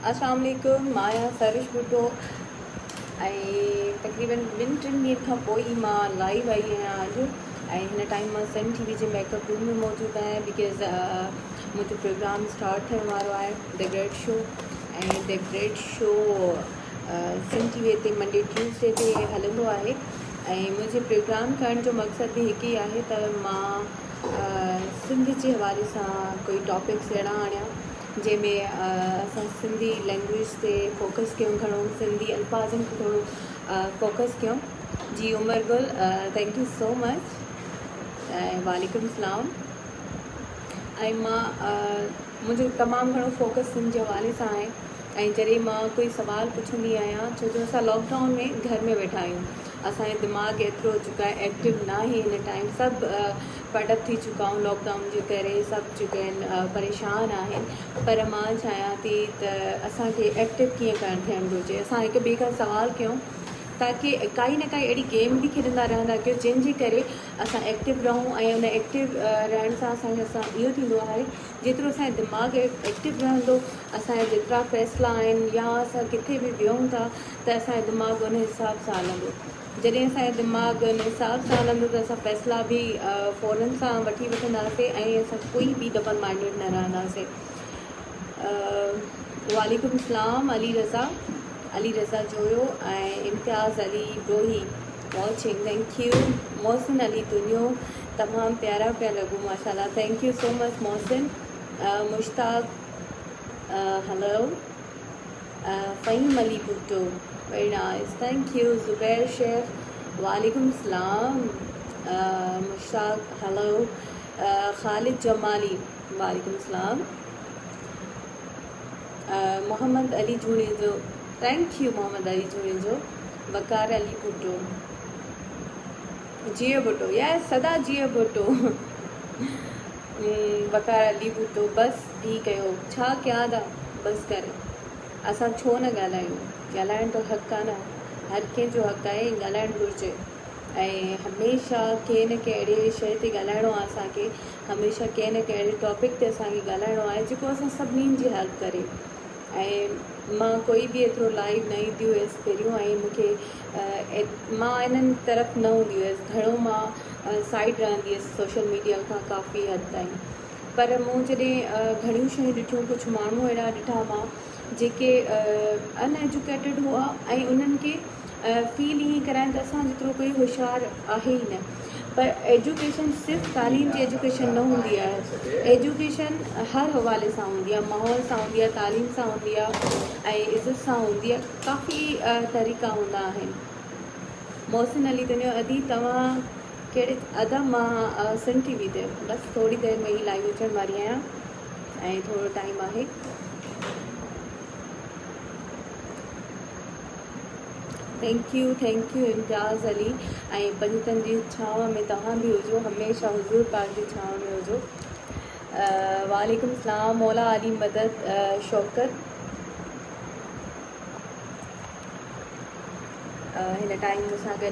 अस्सलाम वालेकुम माया सरिश भुट्टो तक़रीबन ॿिनि टिनि ॾींहंनि खां पोइ मां लाइव आई आहियां अॼु हिन टाइम मां सन टीवी जे मेकअप रूम में मौजूदु आहियां बिकॉज़ मुंहिंजो प्रोग्राम स्टार्ट थियण वारो आहे the great show the great show Sun TV ते मंडे ट्यूसडे ते हलंदो आहे मुंहिंजे प्रोग्राम करण जो मक़सदु बि हिकु ई आहे त मां सिंध जे हवाले सां कोई टॉपिक्स अहिड़ा आणियां जंहिंमें असां सिंधी लैंग्वेज ते फोकस कयूं घणो सिंधी अल्फाज़नि ते थोरो फोकस कयूं जी Umar Gul thank you so much वालेकुम सलाम मां मुंहिंजो तमामु घणो फोकस सिंध जे हवाले सां आहे जॾहिं मां कोई सुवाल पुछंदी आहियां छो जो असां लॉकडाउन में घर में वेठा आहियूं असांजो दिमाग़ एतिरो चुका आहे एक्टिव न आहे हिन टाइम सभु फडअप थी चुका आहियूं लॉकडाउन जे करे सभु चुके आहिनि परेशान आहिनि पर मां चाहियां थी त असांखे एक्टिव कीअं करणु थियणु घुरिजे असां हिक ॿिए खां सुवाल कयूं ताकी काई न काई अहिड़ी गेम बि खेॾंदा रहंदा कयो जंहिंजे करे असां एक्टिव रहूं उन एक्टिव रहण सां असां इहो थींदो आहे जेतिरो असांजो दिमाग़ एक्टिव रहंदो असांजा जेतिरा फ़ैसिला आहिनि या असां किथे बि वियूं था त असांजो दिमाग़ उन हिसाब सां हलंदो जॾहिं असांजो दिमाग़ उन हिसाब सां हलंदो त असां फ़ैसिला बि फ़ौरन सां वठी वठंदासीं असां कोई बि डबल माइंडेड न रहंदासीं वालेकुम सलाम Ali Raza Joyo Imtiaz Ali Brohi watching thank you Mohsin Ali दुनियो तमामु प्यारा पिया लॻो माशाल्लाह thank you so much Mohsin Mushtaq hello Faheem Ali Bhutto very nice thank you Zubair Sheikh वालेकुम सलाम मुश्ताक हेलो ख़ालिद जमाली वालेकुम सलाम मोहम्मद अली झूणे जो थैंक यू मोहम्मद अली झूणे जो वकार अली भुट्टो जियो भुट्टो यस सदा जियो भुट्टो वकार अली भुट्टो बसि बि कयो छा कयां था बसि करे असां छो न ॻाल्हाइण तो हक़ु आहे न हर कंहिंजो हक़ु आहे ॻाल्हाइणु घुरिजे हमेशह कंहिं न कंहिं अहिड़े शइ ते ॻाल्हाइणो आहे असांखे हमेशह कंहिं न कंहिं अहिड़े टॉपिक ते असांखे ॻाल्हाइणो आहे जेको असां सभिनीनि जी हेल्प करे मां कोई बि एतिरो लाइव न ईंदी हुयसि पहिरियों मूंखे मां इन्हनि तरफ़ न हूंदी हुयसि घणो मां साइड रहंदी हुयसि सोशल मीडिया खां काफ़ी हद ताईं पर मूं जॾहिं घणियूं शयूं ॾिठियूं कुझु माण्हू अहिड़ा ॾिठा मां जेके अनएजुकेटेड हुआ उन्हनि खे फील ईअं कराइनि त असां जेतिरो कोई होशियारु आहे ई न पर एजुकेशन सिर्फ़ु तालीम जी एजुकेशन न हूंदी आहे एजुकेशन हर हवाले सां हूंदी आहे माहौल सां हूंदी आहे तालीम सां हूंदी आहे इज़त सां हूंदी आहे काफ़ी तरीक़ा हूंदा आहिनि मोहसिन अली दुनिया अदी तव्हां कहिड़े अदा मां सन टीवी ते बसि थोरी देरि में ई लाइव अचण वारी आहियां थोरो टाइम आहे थैंक यू इम्तियाज़ अली पंजतनि जी छांव में तव्हां बि हुजो हमेशह हुजूर पाक जी छांव में हुजो वालेकुम सलाम मौला अली मदद शौकत हिन टाइम सां गॾु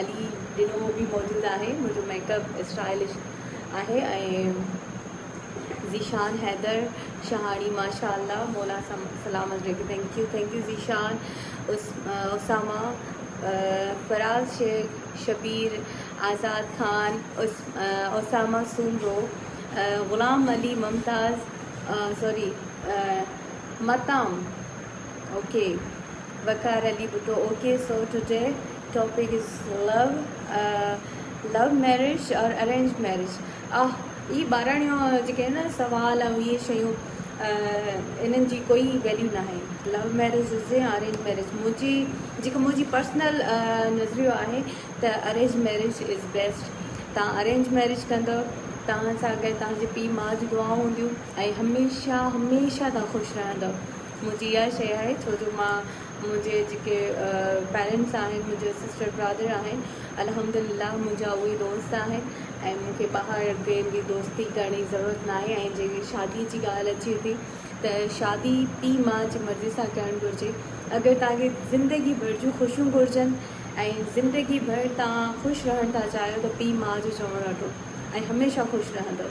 अली डिनो बि मौजूदु आहे मुंहिंजो मेकअप स्टाइलिश आहे ज़ीशान हैदर शहानी माशाअल्लाह मौला सलामत रखे थैंक यू ज़ीशान उसामा फराज शेख शबीर आज़ाद खान उसामा सुमरो ग़ुलाम अली मुमताज़ मताम okay Waqar Ali Bhutto okay so today topic is love marriage और अरेंज मैरिज ये ॿारहणियूं जेके आहिनि न सवाल इहे शयूं इन्हनि जी कोई वैल्यू न आहे लव मैरिज हुजे या अरेंज मैरिज मुंहिंजी पर्सनल नज़रियो आहे त अरेंज मैरिज इज़ बेस्ट तव्हां अरेंज मैरिज कंदव तव्हां सां गॾु तव्हांजे पीउ माउ जी दुआऊं हूंदियूं हमेशह तव्हां ख़ुशि रहंदव मुंहिंजी इहा शइ आहे छो जो मां मुंहिंजे जेके पेरेंट्स आहिनि मुंहिंजे सिस्टर ब्रदर आहिनि अल्हम्दुलिल्लाह मुंहिंजा उहे दोस्त आहिनि मूंखे ॿाहिरि कंहिं बि दोस्ती करण जी ज़रूरत न आहे जेकी शादी जी ॻाल्हि अचे थी त शादी पीउ माउ जी मर्ज़ी सां करणु घुरिजे अगरि तव्हांखे ज़िंदगी भर जूं ख़ुशियूं घुरिजनि ज़िंदगी भर तव्हां ख़ुशि रहणु था चाहियो त पीउ माउ जो चवणु वठो हमेशह ख़ुशि रहंदव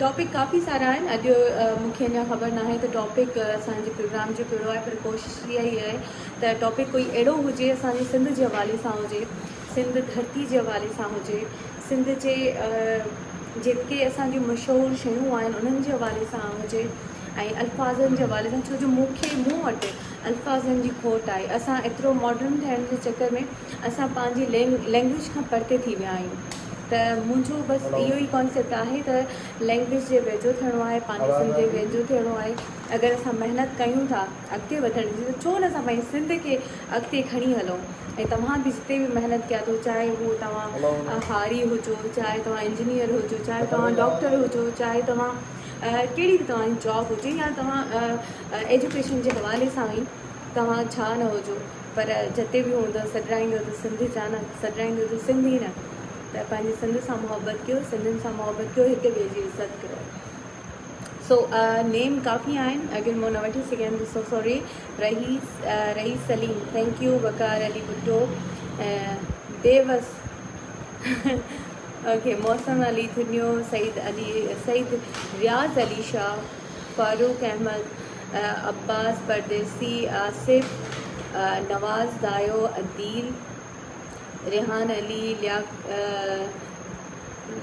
टॉपिक काफ़ी सारा आहिनि। अॼु मूंखे अञा ख़बर न आहे त टॉपिक असांजे प्रोग्राम जो कहिड़ो आहे, पर कोशिशि इहा ई आहे त टॉपिक कोई अहिड़ो हुजे असांजे सिंध जे हवाले सां हुजे, सिंध धरती जे हवाले सां हुजे, सिंध जे जेके असांजूं मशहूरु शयूं आहिनि उन्हनि जे हवाले सां हुजे ऐं अल्फाज़नि जे हवाले सां। छो जो मूं वटि अल्फाज़नि जी खोट आहे। असां एतिरो मॉडर्न थियण जे चकर में असां पंहिंजी लैंग्वेज खां परते थी विया आहियूं। त मुंहिंजो बसि इहो ई कॉन्सेप्ट आहे त लैंग्वेज जे वेझो थियणो आहे, पंहिंजे सिंध जे वेझो थियणो आहे। अगरि असां महिनत कयूं था अॻिते वधण जी, त छो न असां पंहिंजे सिंध खे अॻिते खणी हलूं। ऐं तव्हां बि जिते बि महिनत कया अथव, चाहे उहो तव्हां हारी हुजो, चाहे तव्हां इंजीनियर हुजो, चाहे तव्हां डॉक्टर हुजो, चाहे तव्हां कहिड़ी बि तव्हांजी जॉब हुजे, या तव्हां एजुकेशन जे हवाले सां ई तव्हां छा न हुजो, पर जिते बि हूंदव सॾाईंदो त सिंधी जान, सॾाईंदो त सिंधी न। त पंहिंजे सिंध सां मुहबत कयो, सिंधियुनि सां मुहबत कयो, हिक ॿिए जी इज़त कयो। सो नेम काफ़ी आहिनि, अगरि मां न वठी सघियमि, so sorry. Rice Salim, thank U. वकार अली भुट्टो, बेवस ओके, मौसम अली थुनियो, सईद रियाज़ अली शाह, फारूक अहमद, अब्बास परदेसी, आसिफ, नवाज़ दायो, अदील, रेहान अली,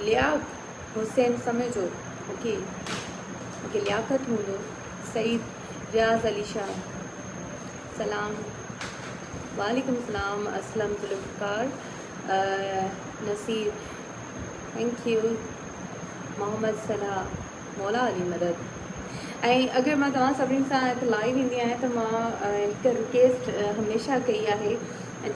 लियाक हुसैन समझो, ओके लियाकत हूंदो, सईद रियाज़ अली शाह, सलाम, वालेकुम सलाम, असलम जुल्फ़कार, नसीर, थैंक यू, मोहम्मद सलाह, मौला अली मदद। ऐं अगरि मां तव्हां सभिनी सां हिकु लाइव ईंदी आहियां त मां हिकु रिक्वेस्ट हमेशह कई आहे।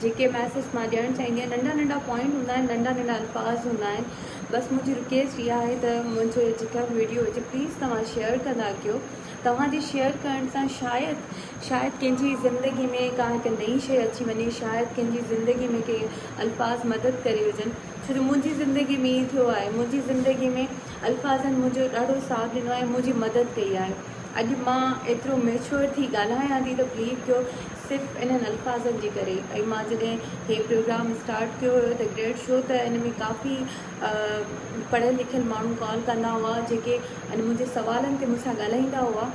जेके मैसेज मां ॾियणु चाहींदी आहियां, नंढा नंढा पॉइंट हूंदा आहिनि, नंढा नंढा अल्फाज़ हूंदा आहिनि। बसि मुंहिंजी रिक्वेस्ट इहा आहे त मुंहिंजो जेका वीडियो हुजे प्लीज़ तव्हां शेयर कंदा कयो। तव्हांजे शेयर करण सां शायदि कंहिंजी ज़िंदगी में का हिकु नई शइ अची वञे, शायदि कंहिंजी ज़िंदगी में के अल्फाज़ मदद करे विझनि। छो जो मुंहिंजी ज़िंदगी में ई थियो आहे, मुंहिंजी ज़िंदगी में अल्फाज़नि मुंहिंजो ॾाढो साथ ॾिनो आहे, मुंहिंजी मदद कई आहे। अॼु मां एतिरो मेच्योर थी ॻाल्हायां थी त बिलीव कयो सिर्फ़ु इन्हनि अल्फाज़नि जे करे। ऐं मां जॾहिं हे प्रोग्राम स्टार्ट कयो हुयो द ग्रेट शो, त इन में काफ़ी पढ़ियल लिखियल माण्हू कॉल कंदा हुआ, जेके मुंहिंजे सवालनि ते मूंसां ॻाल्हाईंदा हुआ।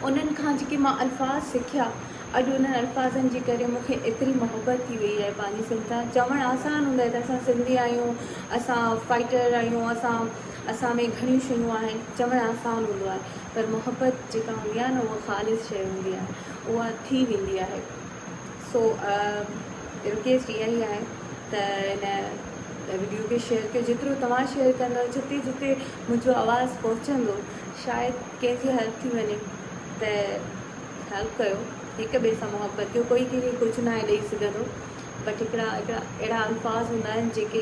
उन्हनि खां जेके मां अल्फाज़ सिखिया, अॼु उन्हनि अल्फाज़नि जे करे मूंखे एतिरी मोहबत थी वई आहे पंहिंजी सिंध सां। चवणु आसानु हूंदो आहे त असां सिंधी आहियूं, असां फाइटर आहियूं, असां में घणियूं शयूं आहिनि, चवणु आसानु हूंदो आहे, पर मोहबत जेका हूंदी आहे न, उहा ख़ालिस शइ हूंदी आहे, उहा थी वेंदी आहे। सो रिक्वेस्ट इहा ई आहे त इन वीडियो खे शेयर कयो। जेतिरो तव्हां शेयर कंदव, जिते जिते मुंहिंजो आवाज़ु पहुचंदो, शायदि कंहिंजी हेल्प थी वञे, त हेल्प कयो, हिक ॿिए सां मुहबत कयो। कोई कंहिंखे कुझु न आहे ॾेई सघंदो, बट हिकिड़ा अहिड़ा अल्फाज़ हूंदा आहिनि जेके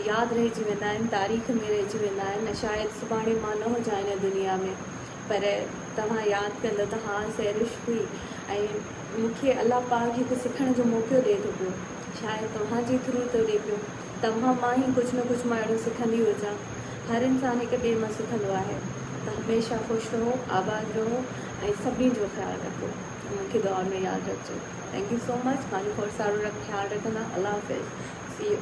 यादि रहिजी वेंदा आहिनि, तारीख़ में रहिजी वेंदा आहिनि। शायदि सुभाणे मां न हुजां हिन दुनिया में, पर तव्हां यादि कंदव त हा सैरिश हुई, ऐं मूंखे अलाह पाक हिकु सिखण जो मौक़ो ॾिए थो पियो। शायदि तव्हांजे थ्रू थो ॾिए पियो, तव्हां मां ई कुझु न कुझु मां अहिड़ो सिखंदी हुजां। हर इंसानु हिक ॿिए मां सिखंदो आहे। त हमेशह ख़ुशि रहो, आबाद रहो ऐं सभिनी जो ख़्यालु रखो। मूंखे दुआ में यादि रखिजो। Thank you so much. पंहिंजो खोड़ सारो ख़्यालु रखंदा। अल्लाह हाफ़िज़, सी यू।